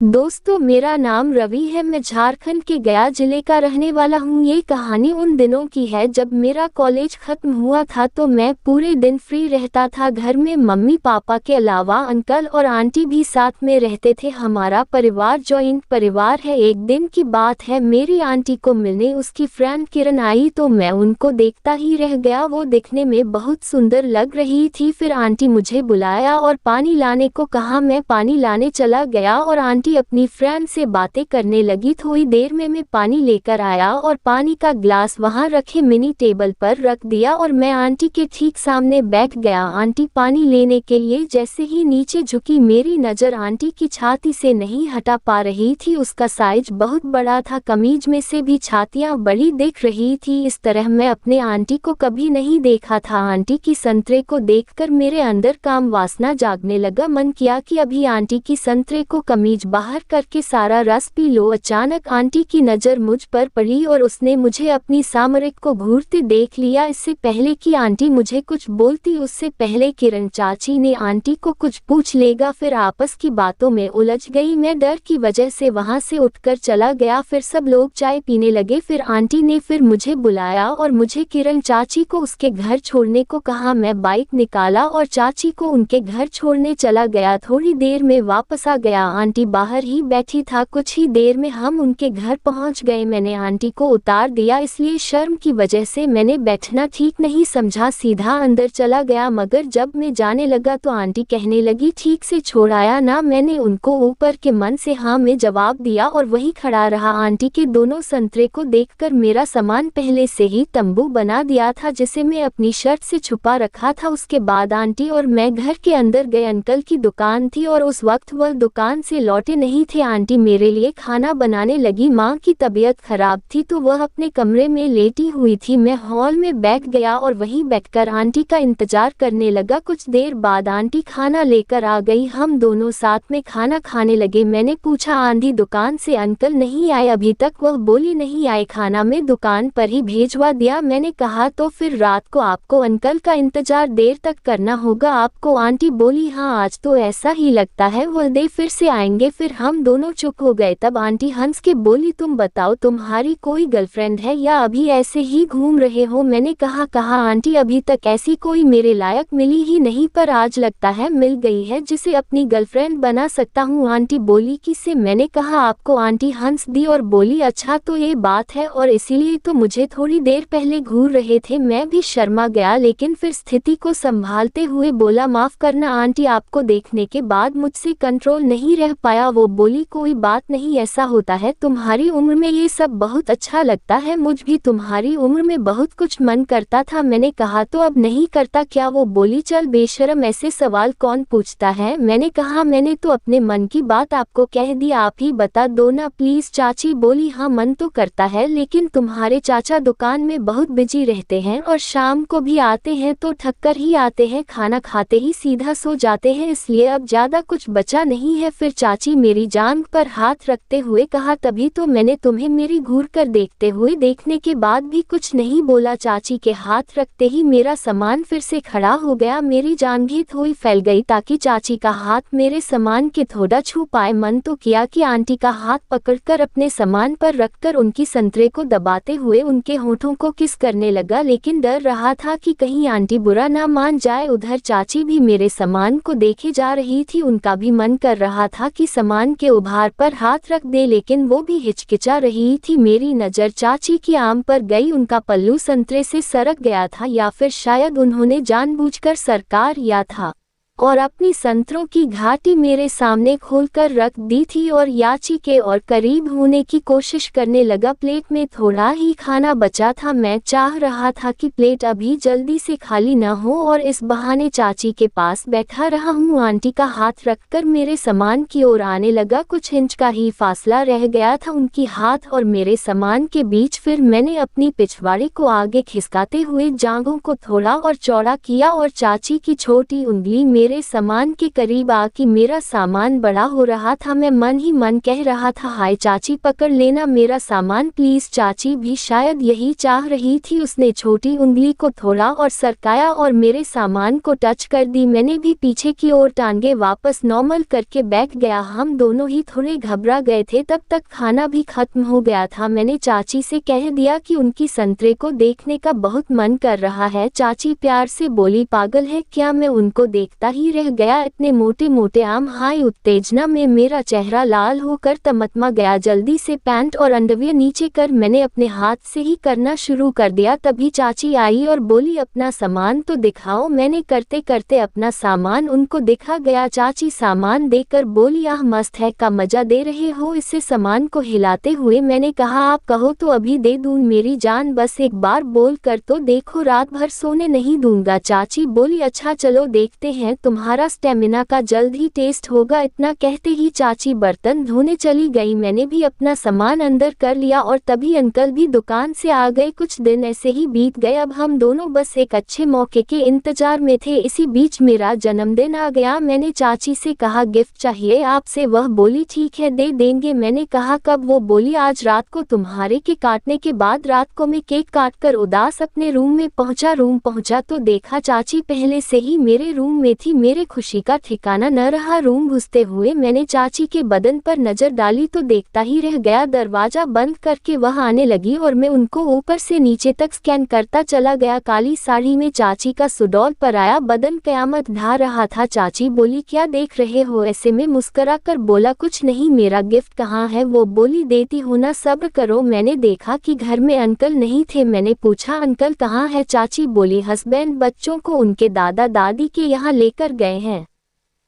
दोस्तों, मेरा नाम रवि है। मैं झारखंड के गया जिले का रहने वाला हूँ। ये कहानी उन दिनों की है जब मेरा कॉलेज खत्म हुआ था तो मैं पूरे दिन फ्री रहता था। घर में मम्मी पापा के अलावा अंकल और आंटी भी साथ में रहते थे। हमारा परिवार जॉइंट परिवार है। एक दिन की बात है, मेरी आंटी को मिलने उसकी फ्रेंड किरण आई तो मैं उनको देखता ही रह गया। वो दिखने में बहुत सुंदर लग रही थी। फिर आंटी मुझे बुलाया और पानी लाने को कहा। मैं पानी लाने चला गया और आंटी अपनी फ्रेंड से बातें करने लगी। थोड़ी देर में मैं पानी लेकर आया और पानी का ग्लास वहां रखे मिनी टेबल पर रख दिया और मैं आंटी के ठीक सामने बैठ गया। आंटी पानी लेने के लिए जैसे ही नीचे झुकी, मेरी नज़र आंटी की छाती से नहीं हटा पा रही थी। उसका साइज बहुत बड़ा था, कमीज में से भी छातियां बड़ी दिख रही थी। इस तरह मैं अपने आंटी को कभी नहीं देखा था। आंटी की संतरे को देखकर मेरे अंदर काम वासना जागने लगा। मन किया कि अभी आंटी की संतरे को कमीज बाहर करके सारा रस पी लो। अचानक आंटी की नज़र मुझ पर पड़ी और उसने मुझे अपनी सामरिक को घूरते देख लिया। इससे पहले कि आंटी मुझे कुछ बोलती, उससे पहले किरण चाची ने आंटी को कुछ पूछ लेगा। फिर आपस की बातों में उलझ गई। मैं डर की वजह से वहां से उठकर चला गया। फिर सब लोग चाय पीने लगे। फिर आंटी ने फिर मुझे बुलाया और मुझे किरण चाची को उसके घर छोड़ने को कहा। मैं बाइक निकाला और चाची को उनके घर छोड़ने चला गया। थोड़ी देर में वापस आ गया। आंटी बाहर ही बैठी था। कुछ ही देर में हम उनके घर पहुंच गए। मैंने आंटी को उतार दिया, इसलिए शर्म की वजह से मैंने बैठना ठीक नहीं समझा, सीधा अंदर चला गया। मगर जब मैं जाने लगा तो आंटी कहने लगी, ठीक से छोड़ाया ना। मैंने उनको ऊपर के मन से हाँ में जवाब दिया और वहीं खड़ा रहा। आंटी के दोनों संतरे को देखकर मेरा सामान पहले से ही तंबू बना दिया था जिसे मैं अपनी शर्ट से छुपा रखा था। उसके बाद आंटी और मैं घर के अंदर गए। अंकल की दुकान थी और उस वक्त वह दुकान से लौटे नहीं थे। आंटी मेरे लिए खाना बनाने लगी। माँ की तबीयत खराब थी तो वह अपने कमरे में लेटी हुई थी। मैं हॉल में बैठ गया और वहीं बैठकर आंटी का इंतजार करने लगा। कुछ देर बाद आंटी खाना लेकर आ गई। हम दोनों साथ में खाना खाने लगे। मैंने पूछा, आंधी दुकान से अंकल नहीं आए अभी तक? वह बोली, नहीं आए, खाना मैं दुकान पर ही भेजवा दिया। मैंने कहा, तो फिर रात को आपको अंकल का इंतजार देर तक करना होगा आपको? आंटी बोली, हाँ आज तो ऐसा ही लगता है, वो दे फिर से आएंगे। फिर हम दोनों चुप हो गए। तब आंटी हंस के बोली, तुम बताओ, तुम्हारी कोई गर्लफ्रेंड है या अभी ऐसे ही घूम रहे हो? मैंने कहा आंटी अभी तक ऐसी कोई मेरे लायक मिली ही नहीं, पर आज लगता है मिल गई है जिसे अपनी गर्लफ्रेंड बना सकता हूँ। आंटी बोली, किससे? मैंने कहा आपको। आंटी हंस दी और बोली, अच्छा तो ये बात है, और इसीलिए तो मुझे थोड़ी देर पहले घूर रहे थे। मैं भी शर्मा गया लेकिन फिर स्थिति को संभालते हुए बोला, माफ करना आंटी, आपको देखने के बाद मुझसे कंट्रोल नहीं रह पाया। वो बोली, कोई बात नहीं, ऐसा होता है, तुम्हारी उम्र में ये सब बहुत अच्छा लगता है। मुझ भी तुम्हारी उम्र में बहुत कुछ मन करता था। मैंने कहा, तो अब नहीं करता क्या? वो बोली, चल बेशरम, ऐसे सवाल कौन पूछता है? मैंने कहा, मैंने तो अपने मन की बात आपको कह दी, आप ही बता दो ना प्लीज। चाची बोली, हाँ मन तो करता है लेकिन तुम्हारे चाचा दुकान में बहुत बिजी रहते हैं और शाम को भी आते हैं तो थक कर ही आते हैं, खाना खाते ही सीधा सो जाते हैं, इसलिए अब ज्यादा कुछ बचा नहीं है। फिर चाची मेरी जांघ पर हाथ रखते हुए कहा, तभी तो मैंने तुम्हें मेरी घूर कर देखते हुए देखने के बाद भी कुछ नहीं बोला। चाची के हाथ रखते ही मेरा सामान फिर से खड़ा हो गया। मेरी जांघें थोड़ी फैल गई ताकि चाची का हाथ मेरे सामान के थोड़ा छू पाए। मन तो किया कि आंटी का हाथ पकड़कर अपने सामान पर रखकर उनकी संतरे को दबाते हुए उनके होठों को किस करने लगा, लेकिन डर रहा था कि कहीं आंटी बुरा ना मान जाए। उधर चाची भी मेरे सामान को देखे जा रही थी। उनका भी मन कर रहा था कि सामान के उभार पर हाथ रख दे, लेकिन वो भी हिचकिचा रही थी। मेरी नज़र चाची की आम पर गई। उनका पल्लू संतरे से सरक गया था या फिर शायद उन्होंने जानबूझकर सरका लिया था और अपनी संतरों की घाटी मेरे सामने खोलकर रख दी थी और याची के और करीब होने की कोशिश करने लगा। प्लेट में थोड़ा ही खाना बचा था। मैं चाह रहा था कि प्लेट अभी जल्दी से खाली न हो और इस बहाने चाची के पास बैठा रहा हूँ। आंटी का हाथ रखकर मेरे सामान की ओर आने लगा। कुछ इंच का ही फासला रह गया था उनकी हाथ और मेरे सामान के बीच। फिर मैंने अपनी पिछवाड़े को आगे खिसकाते हुए जांघों को थोड़ा और चौड़ा किया और चाची की छोटी उंगली मेरे सामान के करीब आके मेरा सामान बड़ा हो रहा था। मैं मन ही मन कह रहा था, हाय चाची पकड़ लेना मेरा सामान प्लीज। चाची भी शायद यही चाह रही थी। उसने छोटी उंगली को थोड़ा और सरकाया और मेरे सामान को टच कर दी। मैंने भी पीछे की ओर टांगे वापस नॉर्मल करके बैठ गया। हम दोनों ही थोड़े घबरा गए थे। तब तक खाना भी खत्म हो गया था। मैंने चाची से कह दिया कि उनकी संतरे को देखने का बहुत मन कर रहा है। चाची प्यार से बोली, पागल है क्या, मैं उनको देखता ही रह गया। इतने मोटे मोटे आम। हाय उत्तेजना में मेरा चेहरा लाल होकर तमतमा गया। जल्दी से पैंट और अंडरवियर नीचे कर मैंने अपने हाथ से ही करना शुरू कर दिया। तभी चाची आई और बोली, अपना सामान तो दिखाओ। मैंने करते करते अपना सामान उनको दिखा गया। चाची सामान देकर बोली, आह मस्त है, का मजा दे रहे हो इससे सामान को हिलाते हुए। मैंने कहा, आप कहो तो अभी दे दूं मेरी जान, बस एक बार बोल कर तो देखो, रात भर सोने नहीं दूंगा। चाची बोली, अच्छा चलो देखते हैं, तुम्हारा स्टेमिना का जल्द ही टेस्ट होगा। इतना कहते ही चाची बर्तन धोने चली गई। मैंने भी अपना सामान अंदर कर लिया और तभी अंकल भी दुकान से आ गए। कुछ दिन ऐसे ही बीत गए। अब हम दोनों बस एक अच्छे मौके के इंतजार में थे। इसी बीच मेरा जन्मदिन आ गया। मैंने चाची से कहा, गिफ्ट चाहिए आपसे। वह बोली, ठीक है दे देंगे। मैंने कहा, कब? वो बोली, आज रात को तुम्हारे केक काटने के बाद। रात को मैं केक काटकर उदास अपने रूम में पहुंचा। रूम पहुंचा तो देखा चाची पहले से ही मेरे रूम में थी। मेरे खुशी का ठिकाना न रहा। रूम घुसते हुए मैंने चाची के बदन पर नजर डाली तो देखता ही रह गया। दरवाजा बंद करके वह आने लगी और मैं उनको ऊपर से नीचे तक स्कैन करता चला गया। काली साड़ी में चाची का सुडौल पराया बदन कयामत ढा रहा था। चाची बोली, क्या देख रहे हो ऐसे? में मुस्कुरा कर बोला, कुछ नहीं, मेरा गिफ्ट कहाँ है? वो बोली, देती हूँ ना, सब्र करो। मैंने देखा कि घर में अंकल नहीं थे। मैंने पूछा, अंकल कहाँ है? चाची बोली, हस्बैंड बच्चों को उनके दादा दादी के यहाँ लेकर गए हैं,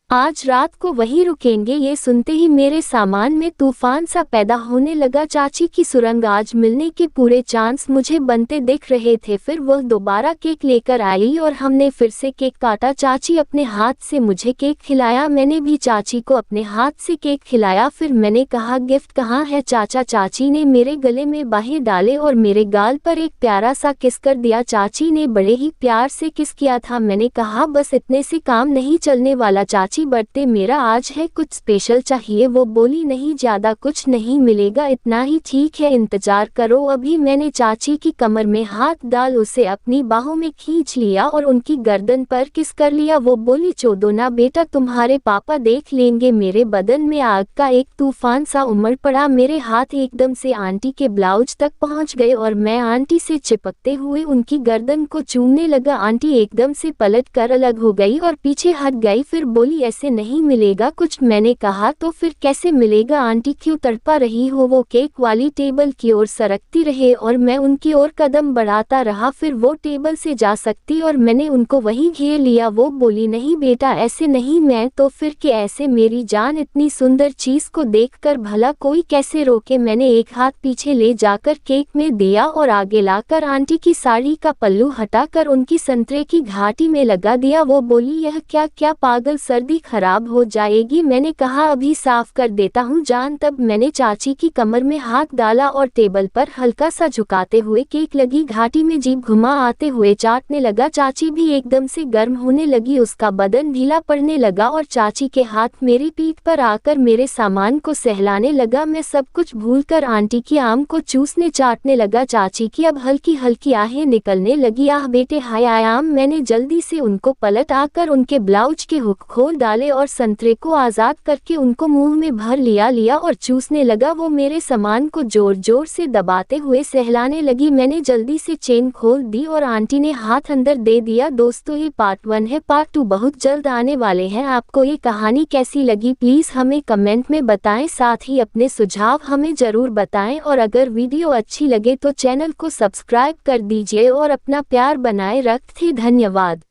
आज रात को वहीं रुकेंगे। ये सुनते ही मेरे सामान में तूफान सा पैदा होने लगा। चाची की सुरंग आज मिलने के पूरे चांस मुझे बनते दिख रहे थे। फिर वह दोबारा केक लेकर आई और हमने फिर से केक काटा। चाची अपने हाथ से मुझे केक खिलाया, मैंने भी चाची को अपने हाथ से केक खिलाया। फिर मैंने कहा, गिफ्ट कहाँ है चाचा? चाची ने मेरे गले में बाहें डाले और मेरे गाल पर एक प्यारा सा किस कर दिया। चाची ने बड़े ही प्यार से किस किया था। मैंने कहा, बस इतने से काम नहीं चलने वाला चाची, बर्थडे मेरा आज है, कुछ स्पेशल चाहिए। वो बोली, नहीं ज्यादा कुछ नहीं मिलेगा, इतना ही ठीक है, इंतजार करो अभी। मैंने चाची की कमर में हाथ डाल उसे अपनी बाहों में खींच लिया और उनकी गर्दन पर किस कर लिया। वो बोली, चोदो ना बेटा, तुम्हारे पापा देख लेंगे। मेरे बदन में आग का एक तूफान सा उमड़ पड़ा। मेरे हाथ एकदम से आंटी के ब्लाउज तक पहुंच गए और मैं आंटी से चिपकते हुए उनकी गर्दन को चूमने लगा। आंटी एकदम से पलट कर अलग हो गई और पीछे हट गई। फिर बोली, ऐसे नहीं मिलेगा कुछ। मैंने कहा, तो फिर कैसे मिलेगा? आंटी क्यों तड़पा रही हो? वो केक वाली टेबल की ओर सरकती रहे और मैं उनकी ओर कदम बढ़ाता रहा। फिर वो टेबल से जा सकती और मैंने उनको वहीं घेर लिया। वो बोली, नहीं बेटा ऐसे नहीं। मैं तो फिर के ऐसे? मेरी जान, इतनी सुंदर चीज को देखकर भला कोई कैसे रोके? मैंने एक हाथ पीछे ले जाकर केक में दिया और आगे लाकर आंटी की साड़ी का पल्लू हटाकर उनकी संतरे की घाटी में लगा दिया। वो बोली, यह क्या क्या पागल, सर्दी खराब हो जाएगी। मैंने कहा, अभी साफ कर देता हूँ जान। तब मैंने चाची की कमर में हाथ डाला और टेबल पर हल्का सा झुकाते हुए केक लगी घाटी में जीभ घुमा आते हुए चाटने लगा। चाची भी एकदम से गर्म होने लगी, उसका बदन ढीला पड़ने लगा और चाची के हाथ मेरी पीठ पर आकर मेरे सामान को सहलाने लगा। मैं सब कुछ भूलकर आंटी की आम को चूसने चाटने लगा। चाची की अब हल्की हल्की आहें निकलने लगी। आह बेटे हाय आयाम। मैंने जल्दी से उनको पलट आकर उनके ब्लाउज के हुक खोल डाले और संतरे को आजाद करके उनको मुंह में भर लिया और चूसने लगा। वो मेरे सामान को जोर जोर से दबाते हुए सहलाने लगी। मैंने जल्दी से चेन खोल दी और आंटी ने हाथ अंदर दे दिया। दोस्तों, ये पार्ट 1 है, पार्ट 2 बहुत जल्द आने वाले हैं। आपको ये कहानी कैसी लगी प्लीज हमें कमेंट में बताएं, साथ ही अपने सुझाव हमें जरूर बताएं और अगर वीडियो अच्छी लगे तो चैनल को सब्सक्राइब कर दीजिए और अपना प्यार बनाए रखें। धन्यवाद।